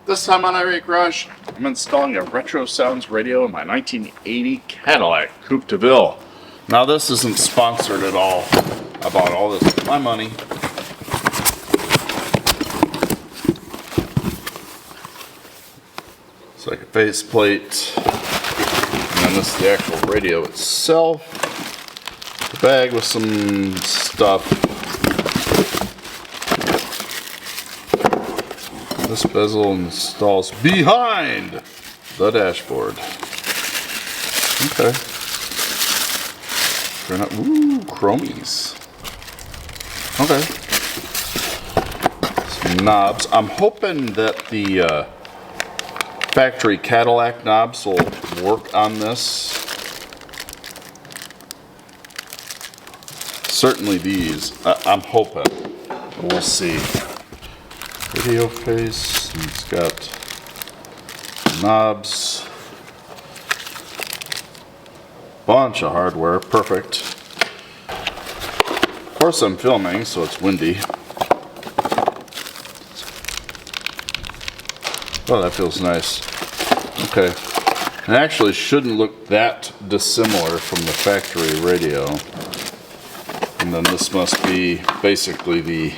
This time on Irate Garage, I'm installing a Retrosounds radio in my 1980 Cadillac Coupe de Ville. Now this isn't sponsored at all. I bought all this with my money. It's like a faceplate. And then this is the actual radio itself. The bag with some stuff. This bezel installs behind the dashboard. Okay. Ooh, chromies. Okay. Some knobs. I'm hoping that the factory Cadillac knobs will work on this. Certainly these. I'm hoping. We'll see. Video face, and it's got knobs, bunch of hardware, perfect. Of course I'm filming, so it's windy. Oh, that feels nice. Okay, it actually shouldn't look that dissimilar from the factory radio. And then this must be basically the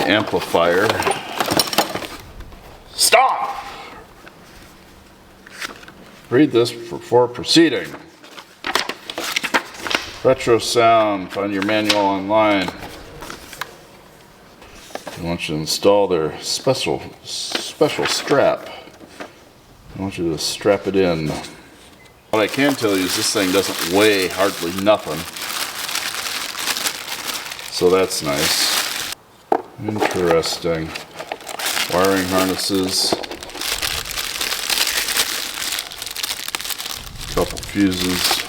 amplifier. Stop! Read this before proceeding. Retrosound, find your manual online. I want you to install their special strap. I want you to strap it in. What I can tell you is this thing doesn't weigh hardly nothing. So that's nice. Interesting. Wiring harnesses. Couple fuses.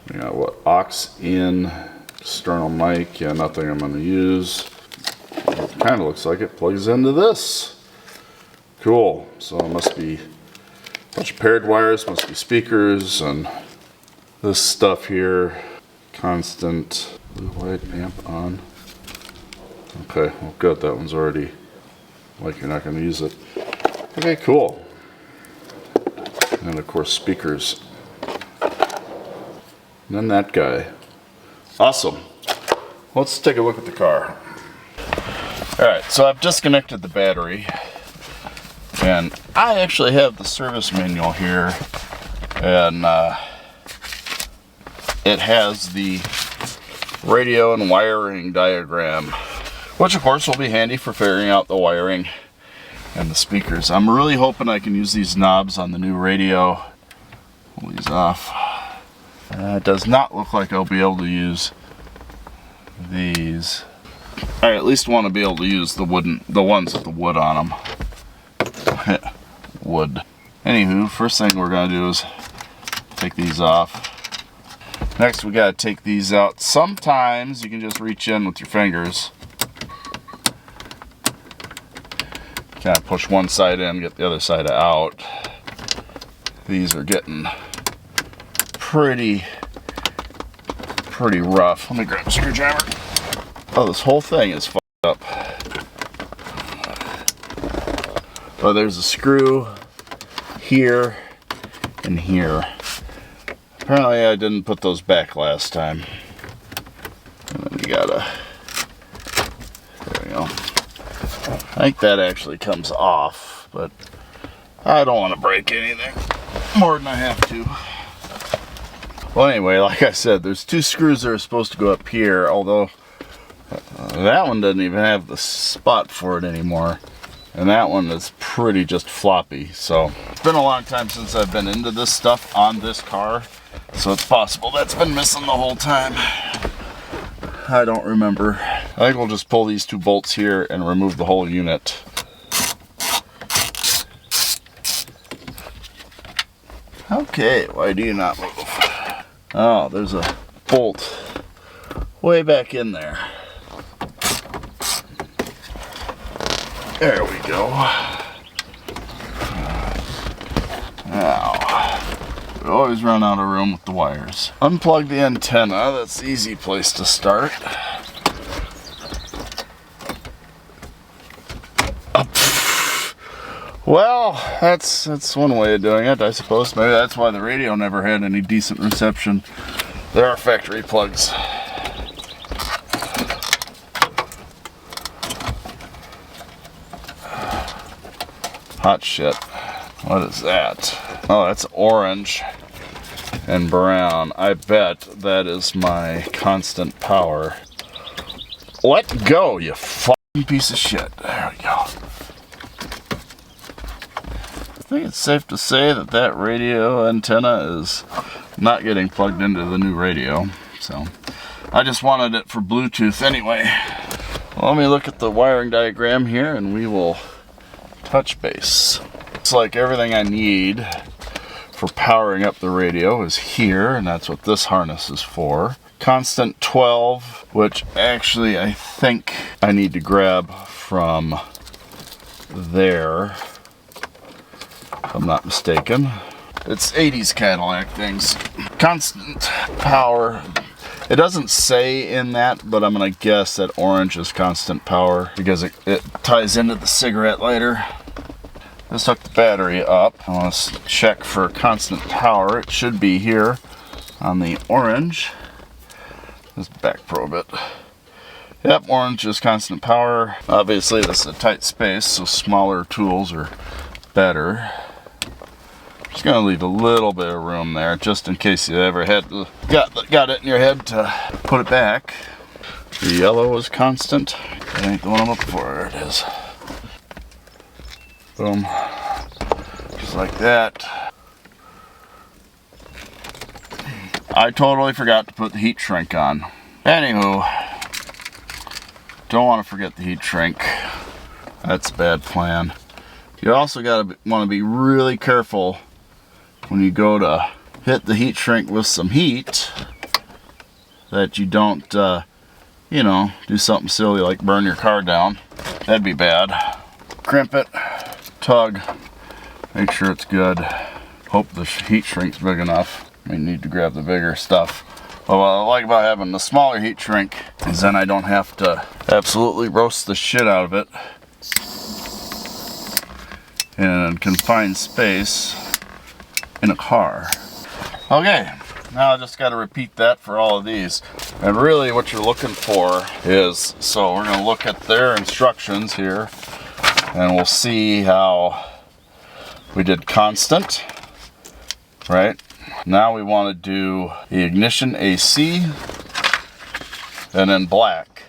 We got what? Aux in. External mic. Yeah, nothing I'm going to use. It kind of looks like it plugs into this. Cool. So it must be a bunch of paired wires, must be speakers, and this stuff here. Constant. Blue white amp on. Okay, well good, that one's already like you're not going to use it. Okay, cool. And of course speakers. And then that guy. Awesome. Let's take a look at the car. Alright, so I've disconnected the battery. And I actually have the service manual here. And it has the radio and wiring diagram, which of course will be handy for figuring out the wiring and the speakers. I'm really hoping I can use these knobs on the new radio. Pull these off. It does not look like I'll be able to use these. I at least want to be able to use the ones with the wood on them. Wood. Anywho, first thing we're going to do is take these off. Next we gotta take these out. Sometimes you can just reach in with your fingers. Kind of push one side in, get the other side out. These are getting pretty rough. Let me grab a screwdriver. Oh, this whole thing is fucked up. Oh, there's a screw here and here. Apparently I didn't put those back last time. And then you gotta, there we go. I think that actually comes off, but I don't want to break anything more than I have to. Well anyway, like I said, there's two screws that are supposed to go up here, although that one doesn't even have the spot for it anymore. And that one is pretty just floppy. So it's been a long time since I've been into this stuff on this car. So it's possible that's been missing the whole time. I don't remember. I think we'll just pull these two bolts here and remove the whole unit. Okay, why do you not move? Oh, there's a bolt way back in there. There we go. Now, we always run out of room with the wires. Unplug the antenna, that's the easy place to start. Well, that's one way of doing it, I suppose. Maybe that's why the radio never had any decent reception. There are factory plugs. Hot shit. What is that? Oh, that's orange and brown. I bet that is my constant power. Let go, you fucking piece of shit. There we go. I think it's safe to say that that radio antenna is not getting plugged into the new radio. So I just wanted it for Bluetooth anyway. Well, let me look at the wiring diagram here and we will touch base. It's like everything I need for powering up the radio is here, and that's what this harness is for. Constant 12, which actually I think I need to grab from there, if I'm not mistaken. It's 80s Cadillac things. Constant power. It doesn't say in that, but I'm gonna guess that orange is constant power because it ties into the cigarette lighter. Let's hook the battery up. I want to check for constant power. It should be here on the orange. Let's back probe it. Yep, orange is constant power. Obviously this is a tight space, so smaller tools are better. Just gonna leave a little bit of room there, just in case you ever had got it in your head to put it back. The yellow is constant. That ain't the one I'm looking for. There it is. Boom. Just like that. I totally forgot to put the heat shrink on. Anywho, don't want to forget the heat shrink. That's a bad plan. You also want to be really careful when you go to hit the heat shrink with some heat that you don't, you know, do something silly like burn your car down. That'd be bad. Crimp it, tug, make sure it's good. Hope the heat shrink's big enough. We need to grab the bigger stuff. But what I like about having the smaller heat shrink is then I don't have to absolutely roast the shit out of it in confined space in a car. Okay, now I just got to repeat that for all of these. And really what you're looking for is, so we're going to look at their instructions here and we'll see how we did constant, right? Now we want to do the ignition AC and then black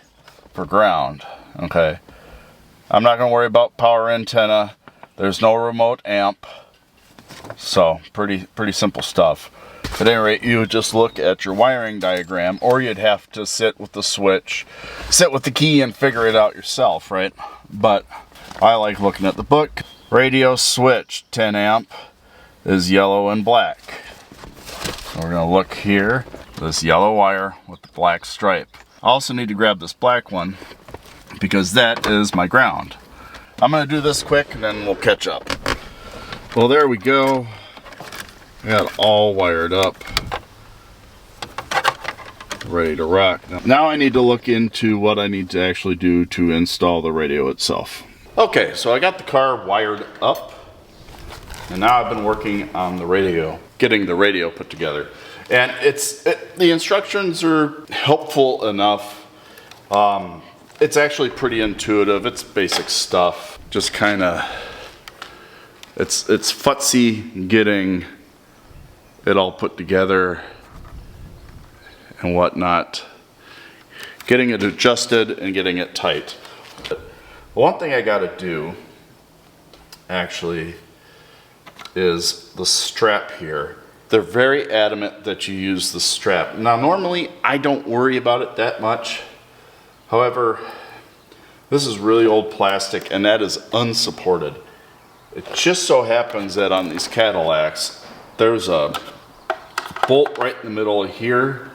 for ground. Okay, I'm not going to worry about power antenna. There's no remote amp, so pretty simple stuff. At any rate, you would just look at your wiring diagram, or you'd have to sit with the switch, sit with the key and figure it out yourself, right? But I like looking at the book. Radio switch 10 amp is yellow and black. So we're going to look here, this yellow wire with the black stripe. I also need to grab this black one because that is my ground. I'm going to do this quick and then we'll catch up. Well, there we go. We got it all wired up, ready to rock. Now I need to look into what I need to actually do to install the radio itself. Okay, so I got the car wired up, and now I've been working on the radio, getting the radio put together. And the instructions are helpful enough. It's actually pretty intuitive. It's basic stuff. Just kind of, it's futzy getting it all put together and whatnot. Getting it adjusted and getting it tight. One thing I gotta do, actually, is the strap here. They're very adamant that you use the strap. Now, normally, I don't worry about it that much. However, this is really old plastic, and that is unsupported. It just so happens that on these Cadillacs, there's a bolt right in the middle of here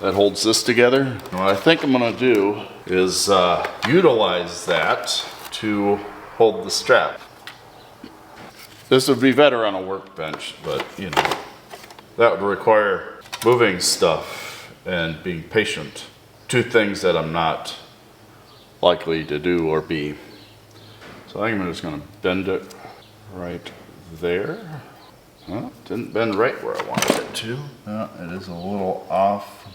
that holds this together. And what I think I'm gonna do is utilize that to hold the strap. This would be better on a workbench, but you know, that would require moving stuff and being patient. Two things that I'm not likely to do or be. So I think I'm just gonna bend it right there. Well, didn't bend right where I wanted it to. It is a little off.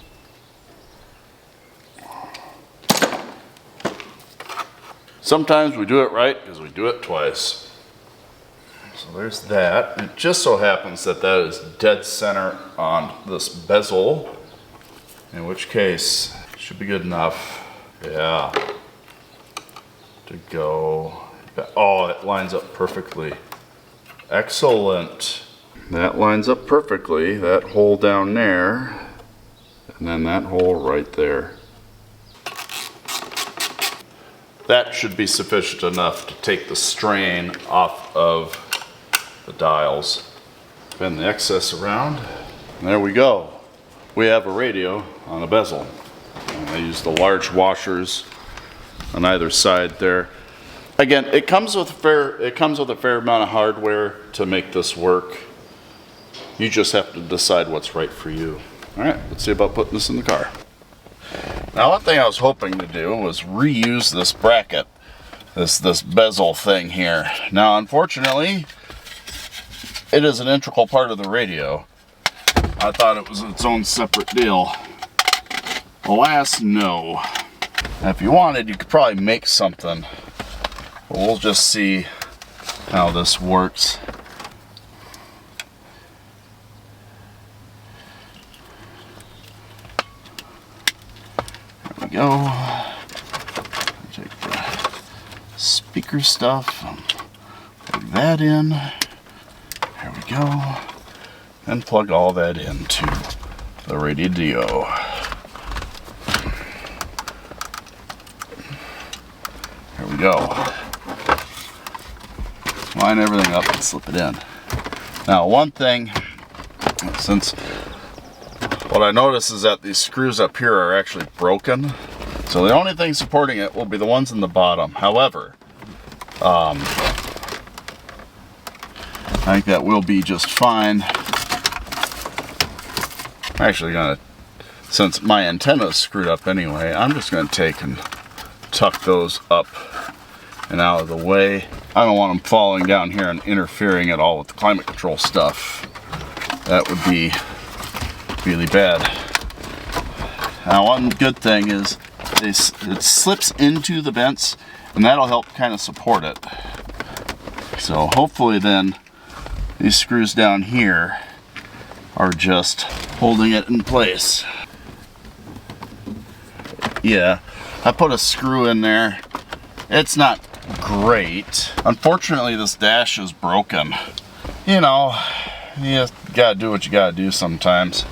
Sometimes we do it right because we do it twice. So there's that. It just so happens that that is dead center on this bezel, in which case it should be good enough. Yeah. To go. Oh, it lines up perfectly. Excellent. That lines up perfectly. That hole down there, and then that hole right there. That should be sufficient enough to take the strain off of the dials. Bend the excess around. And there we go. We have a radio on a bezel. And I use the large washers on either side there. Again, it comes with a fair amount of hardware to make this work. You just have to decide what's right for you. All right, let's see about putting this in the car. Now, one thing I was hoping to do was reuse this bracket, this bezel thing here. Now, unfortunately, it is an integral part of the radio. I thought it was its own separate deal. Alas, no. Now, if you wanted, you could probably make something. But we'll just see how this works. There we go. Take the speaker stuff, plug that in. There we go. And plug all that into the radio. There we go. Line everything up and slip it in. Now, one thing, since what I notice is that these screws up here are actually broken, so the only thing supporting it will be the ones in the bottom. However, I think that will be just fine. I'm actually gonna, since my antenna is screwed up anyway, I'm just gonna take and tuck those up and out of the way. I don't want them falling down here and interfering at all with the climate control stuff. That would be really bad. Now, one good thing is it slips into the vents, and that'll help kind of support it. So hopefully then these screws down here are just holding it in place. Yeah, I put a screw in there. It's not great. Unfortunately, this dash is broken. You know, you gotta do what you gotta do sometimes.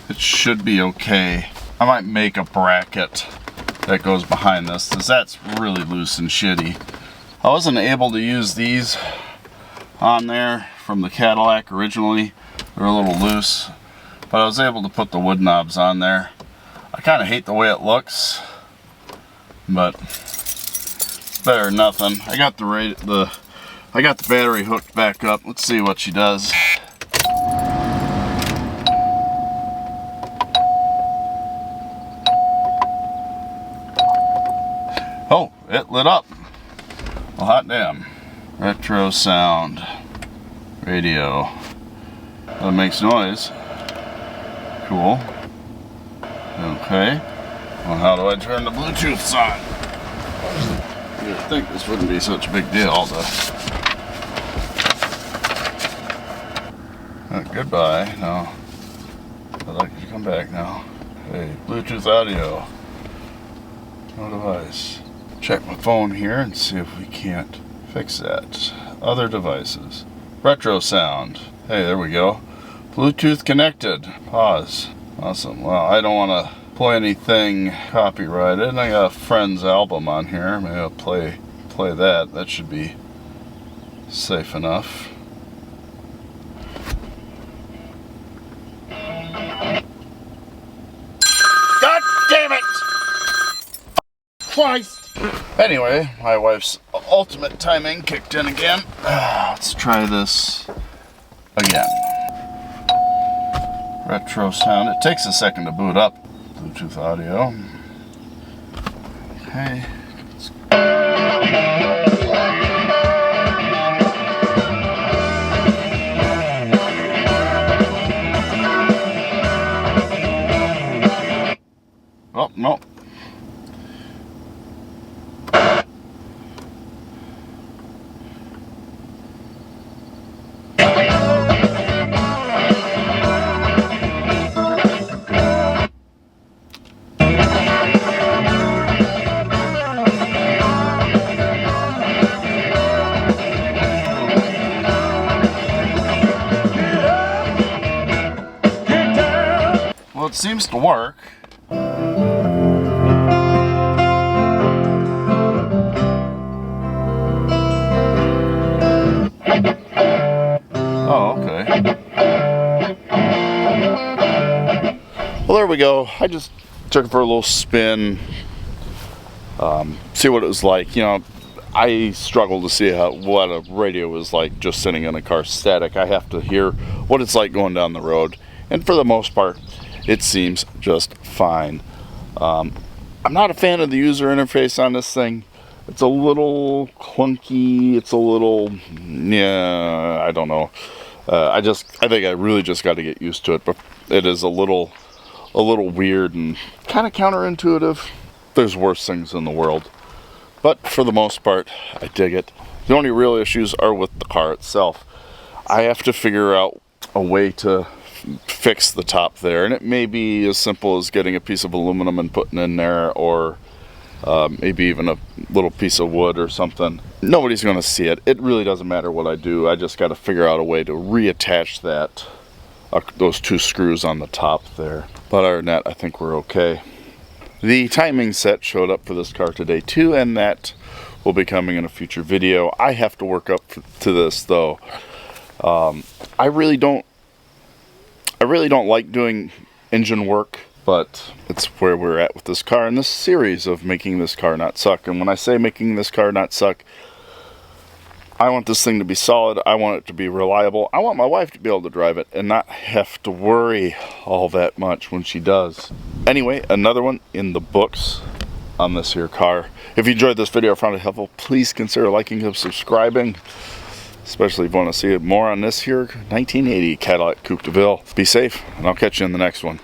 It should be okay. I might make a bracket that goes behind this, because that's really loose and shitty. I wasn't able to use these on there from the Cadillac originally. They're a little loose, but I was able to put the wood knobs on there. I kind of hate the way it looks, but better than nothing. I got the battery hooked back up. Let's see what she does. Oh, it lit up. Well, hot damn. Retrosound radio. That makes noise. Cool. Okay. Well, how do I turn the Bluetooth on? You'd think this wouldn't be such a big deal, but... goodbye. No. I'd like you to come back now. Hey, Bluetooth audio. No device. Check my phone here and see if we can't fix that. Other devices. Retrosound. Hey, there we go. Bluetooth connected. Pause. Awesome. Well, I don't want to play anything copyrighted. I got a friend's album on here. Maybe I'll play that. That should be safe enough. God damn it! Christ! Anyway, my wife's ultimate timing kicked in again. Let's try this again. Retrosound. It takes a second to boot up. Bluetooth audio. Okay. it seems to work. Oh, okay. Well, there we go. I just took it for a little spin, see what it was like. You know, I struggle to see what a radio is like just sitting in a car static. I have to hear what it's like going down the road, and for the most part, it seems just fine. I'm not a fan of the user interface on this thing. It's a little clunky. It's a little, yeah, I don't know. I think I really just got to get used to it. But it is a little weird and kind of counterintuitive. There's worse things in the world, but for the most part, I dig it. The only real issues are with the car itself. I have to figure out a way to fix the top there, and it may be as simple as getting a piece of aluminum and putting in there, or maybe even a little piece of wood or something. Nobody's going to see it. It really doesn't matter what I do. I just got to figure out a way to reattach that, those two screws on the top there. But other than that, I think we're okay. The timing set showed up for this car today too, and that will be coming in a future video. I have to work up to this though. I really don't like doing engine work, but it's where we're at with this car in this series of making this car not suck. And when I say making this car not suck, I want this thing to be solid. I want it to be reliable. I want my wife to be able to drive it and not have to worry all that much when she does. Anyway, another one in the books on this here car. If you enjoyed this video or found it helpful, please consider liking and subscribing, especially if you want to see more on this here 1980 Cadillac Coupe de Ville. Be safe, and I'll catch you in the next one.